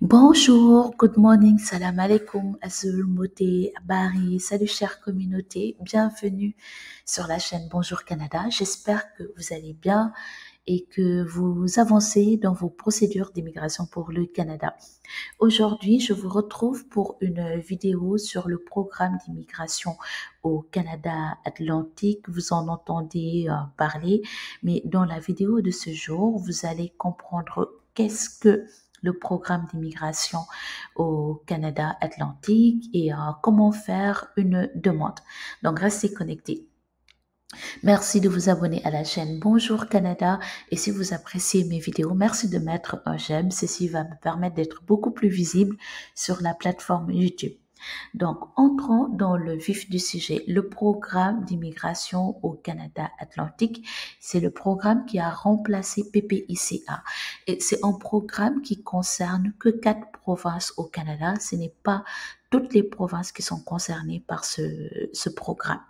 Bonjour, good morning, salam alaikum, Azul, Moté, Bari, salut chère communauté, bienvenue sur la chaîne Bonjour Canada. J'espère que vous allez bien et que vous avancez dans vos procédures d'immigration pour le Canada. Aujourd'hui, je vous retrouve pour une vidéo sur le programme d'immigration au Canada Atlantique. Vous en entendez parler, mais dans la vidéo de ce jour, vous allez comprendre qu'est-ce que le programme d'immigration au Canada Atlantique et comment faire une demande. Donc, restez connectés. Merci de vous abonner à la chaîne Bonjour Canada et si vous appréciez mes vidéos, merci de mettre un j'aime. Ceci va me permettre d'être beaucoup plus visible sur la plateforme YouTube. Donc, entrons dans le vif du sujet. Le programme d'immigration au Canada Atlantique, c'est le programme qui a remplacé PPICA. Et c'est un programme qui concerne que 4 provinces au Canada. Ce n'est pas toutes les provinces qui sont concernées par ce programme.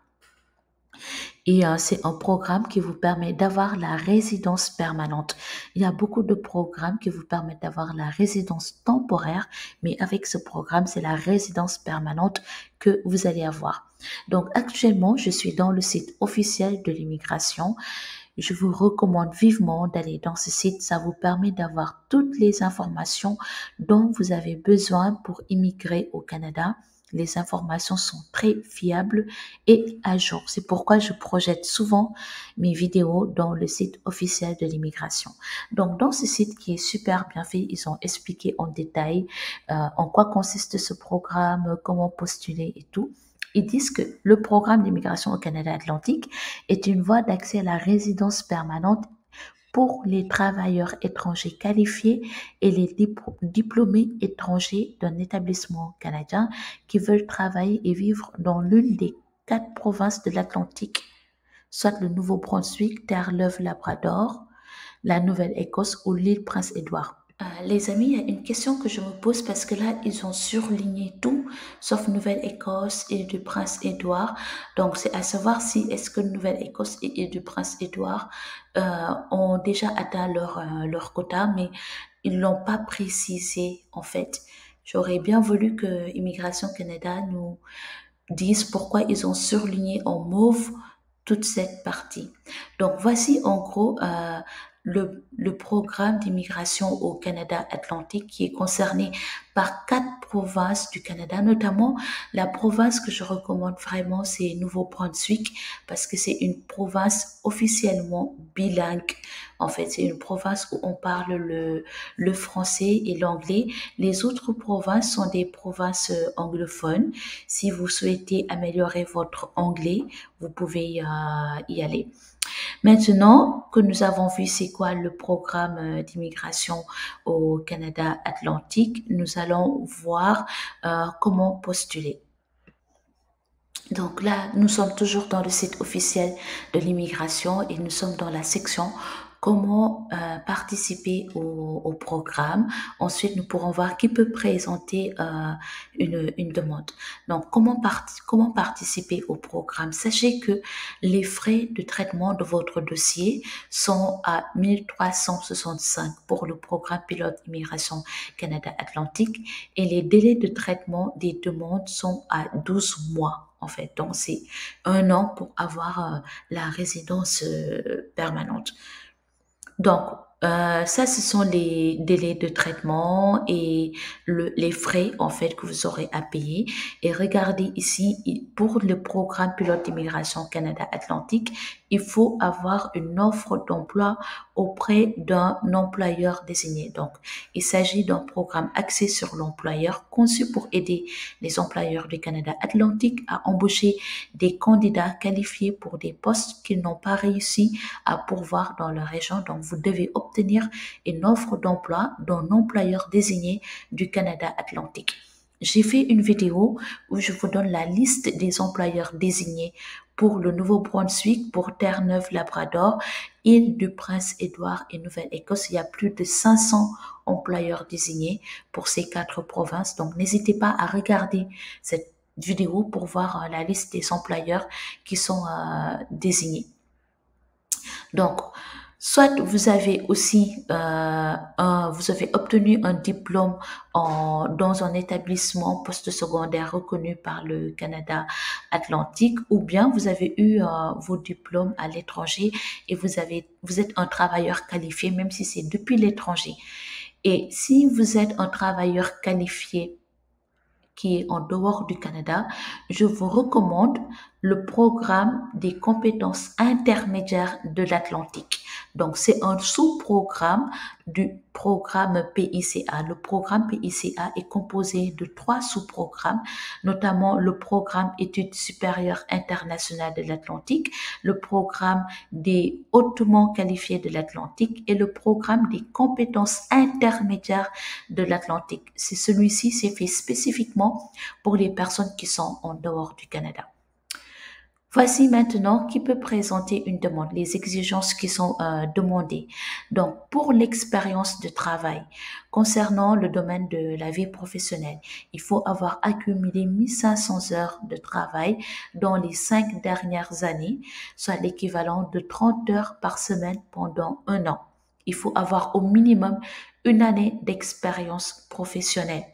Et c'est un programme qui vous permet d'avoir la résidence permanente. Il y a beaucoup de programmes qui vous permettent d'avoir la résidence temporaire, mais avec ce programme, c'est la résidence permanente que vous allez avoir. Donc actuellement, je suis dans le site officiel de l'immigration. Je vous recommande vivement d'aller dans ce site. Ça vous permet d'avoir toutes les informations dont vous avez besoin pour immigrer au Canada. Les informations sont très fiables et à jour. C'est pourquoi je projette souvent mes vidéos dans le site officiel de l'immigration. Donc, dans ce site qui est super bien fait, ils ont expliqué en détail en quoi consiste ce programme, comment postuler et tout. Ils disent que le programme d'immigration au Canada Atlantique est une voie d'accès à la résidence permanente pour les travailleurs étrangers qualifiés et les diplômés étrangers d'un établissement canadien qui veulent travailler et vivre dans l'une des 4 provinces de l'Atlantique, soit le Nouveau-Brunswick, Terre-Neuve-Labrador, la Nouvelle-Écosse ou l'île Prince-Édouard. Les amis, il y a une question que je me pose parce que là, ils ont surligné tout, sauf Nouvelle-Écosse et du Prince-Édouard. Donc, c'est à savoir si est-ce que Nouvelle-Écosse et du Prince-Édouard ont déjà atteint leur quota, mais ils l'ont pas précisé en fait. J'aurais bien voulu que Immigration Canada nous dise pourquoi ils ont surligné en mauve toute cette partie. Donc, voici en gros le programme d'immigration au Canada Atlantique qui est concerné par 4 provinces du Canada, notamment la province que je recommande vraiment, c'est Nouveau-Brunswick, parce que c'est une province officiellement bilingue. En fait, c'est une province où on parle le français et l'anglais. Les autres provinces sont des provinces anglophones. Si vous souhaitez améliorer votre anglais, vous pouvez y aller. Maintenant que nous avons vu c'est quoi le programme d'immigration au Canada Atlantique, nous allons voir comment postuler. Donc là, nous sommes toujours dans le site officiel de l'immigration et nous sommes dans la section comment participer au programme. Ensuite, nous pourrons voir qui peut présenter une demande. Donc, comment participer au programme? Sachez que les frais de traitement de votre dossier sont à 1365 pour le programme pilote immigration Canada Atlantique et les délais de traitement des demandes sont à 12 mois en fait. Donc, c'est 1 an pour avoir la résidence permanente. Donc, ça, ce sont les délais de traitement et les frais, en fait, que vous aurez à payer. Et regardez ici, pour le programme pilote d'immigration Canada Atlantique, il faut avoir une offre d'emploi auprès d'un employeur désigné. Donc, il s'agit d'un programme axé sur l'employeur, conçu pour aider les employeurs du Canada Atlantique à embaucher des candidats qualifiés pour des postes qu'ils n'ont pas réussi à pourvoir dans leur région. Donc, vous devez obtenir une offre d'emploi d'un employeur désigné du Canada Atlantique. J'ai fait une vidéo où je vous donne la liste des employeurs désignés pour le Nouveau-Brunswick, pour Terre-Neuve-Labrador, île du Prince-Édouard et Nouvelle-Écosse. Il y a plus de 500 employeurs désignés pour ces 4 provinces. Donc, n'hésitez pas à regarder cette vidéo pour voir la liste des employeurs qui sont désignés. Donc, Soit vous avez aussi vous avez obtenu un diplôme dans un établissement postsecondaire reconnu par le Canada Atlantique, ou bien vous avez eu vos diplômes à l'étranger et vous êtes un travailleur qualifié, même si c'est depuis l'étranger. Et si vous êtes un travailleur qualifié qui est en dehors du Canada, je vous recommande le programme des compétences intermédiaires de l'Atlantique. Donc, c'est un sous-programme du programme PICA. Le programme PICA est composé de 3 sous-programmes, notamment le programme Études supérieures internationales de l'Atlantique, le programme des hautement qualifiés de l'Atlantique et le programme des compétences intermédiaires de l'Atlantique. C'est celui-ci, c'est fait spécifiquement pour les personnes qui sont en dehors du Canada. Voici maintenant qui peut présenter une demande, les exigences qui sont demandées. Donc, pour l'expérience de travail, concernant le domaine de la vie professionnelle, il faut avoir accumulé 1500 heures de travail dans les 5 dernières années, soit l'équivalent de 30 heures par semaine pendant un an. Il faut avoir au minimum une année d'expérience professionnelle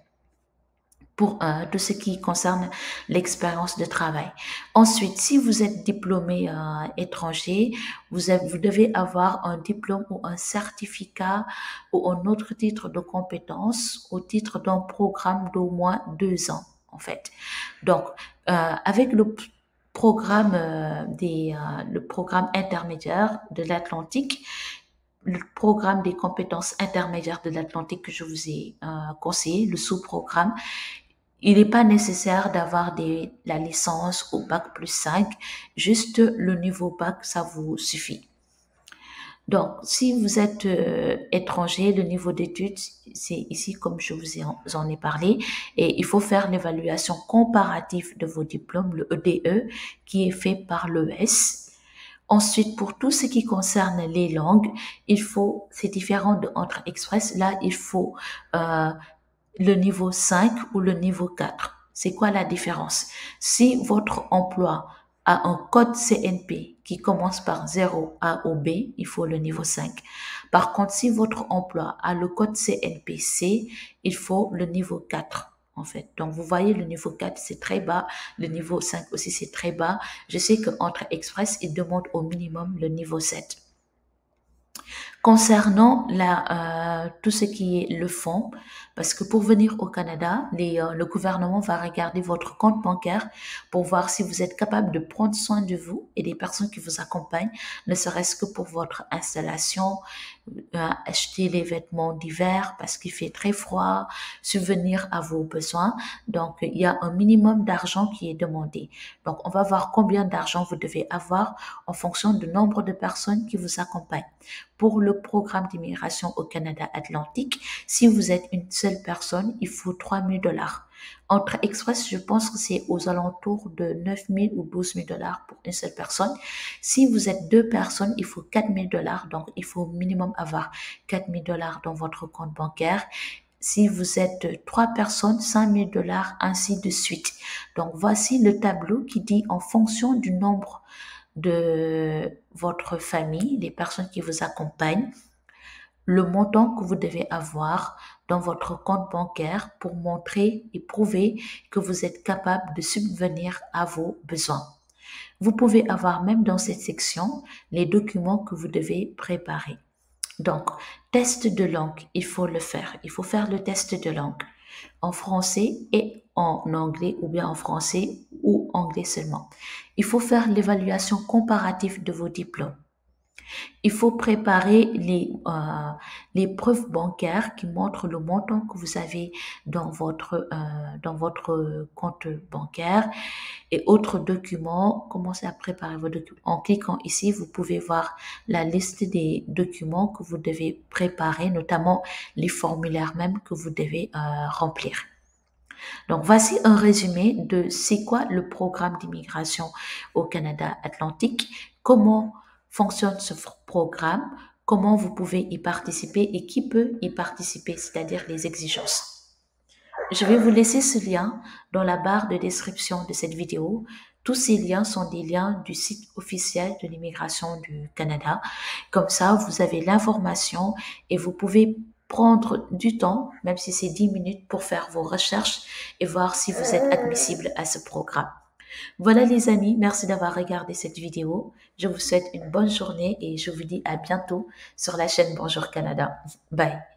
pour tout ce qui concerne l'expérience de travail. Ensuite, si vous êtes diplômé étranger, vous devez avoir un diplôme ou un certificat ou un autre titre de compétence au titre d'un programme d'au moins 2 ans, en fait. Donc, avec programme le programme intermédiaire de l'Atlantique, le programme des compétences intermédiaires de l'Atlantique que je vous ai conseillé, le sous-programme, il n'est pas nécessaire d'avoir la licence au bac plus 5, juste le niveau bac, ça vous suffit. Donc, si vous êtes étranger, le niveau d'études, c'est ici comme je en ai parlé, et il faut faire l'évaluation comparative de vos diplômes, le EDE, qui est fait par l'ES. Ensuite, pour tout ce qui concerne les langues, c'est différent entre Express. Là, il faut le niveau 5 ou le niveau 4. C'est quoi la différence? Si votre emploi a un code CNP qui commence par 0 A ou B, il faut le niveau 5. Par contre, si votre emploi a le code CNP-C, il faut le niveau 4. En fait. Donc, vous voyez, le niveau 4, c'est très bas. Le niveau 5 aussi, c'est très bas. Je sais qu'entre Express, ils demandent au minimum le niveau 7. Concernant tout ce qui est le fonds, parce que pour venir au Canada, le gouvernement va regarder votre compte bancaire pour voir si vous êtes capable de prendre soin de vous et des personnes qui vous accompagnent, ne serait-ce que pour votre installation, acheter les vêtements d'hiver parce qu'il fait très froid, subvenir à vos besoins. Donc, il y a un minimum d'argent qui est demandé. Donc, on va voir combien d'argent vous devez avoir en fonction du nombre de personnes qui vous accompagnent. Pour le programme d'immigration au Canada Atlantique, si vous êtes une seule personne, il faut 3 000 $. Entre Express, je pense que c'est aux alentours de 9 000 ou 12 000 $ pour une seule personne. Si vous êtes 2 personnes, il faut 4 000 $. Donc, il faut au minimum avoir 4 000 $ dans votre compte bancaire. Si vous êtes 3 personnes, 5 000 $, ainsi de suite. Donc, voici le tableau qui dit en fonction du nombre de votre famille, les personnes qui vous accompagnent, le montant que vous devez avoir dans votre compte bancaire pour montrer et prouver que vous êtes capable de subvenir à vos besoins. Vous pouvez avoir même dans cette section les documents que vous devez préparer. Donc, test de langue, il faut le faire. Il faut faire le test de langue en français et en anglais, ou bien en français ou anglais seulement. Il faut faire l'évaluation comparative de vos diplômes. Il faut préparer les preuves bancaires qui montrent le montant que vous avez dans votre compte bancaire et autres documents. Commencez à préparer vos documents. En cliquant ici, vous pouvez voir la liste des documents que vous devez préparer, notamment les formulaires même que vous devez remplir. Donc, voici un résumé de c'est quoi le programme d'immigration au Canada Atlantique, comment fonctionne ce programme, comment vous pouvez y participer et qui peut y participer, c'est-à-dire les exigences. Je vais vous laisser ce lien dans la barre de description de cette vidéo. Tous ces liens sont des liens du site officiel de l'immigration du Canada. Comme ça, vous avez l'information et vous pouvez prendre du temps, même si c'est 10 minutes, pour faire vos recherches et voir si vous êtes admissible à ce programme. Voilà les amis, merci d'avoir regardé cette vidéo. Je vous souhaite une bonne journée et je vous dis à bientôt sur la chaîne Bonjour Canada. Bye.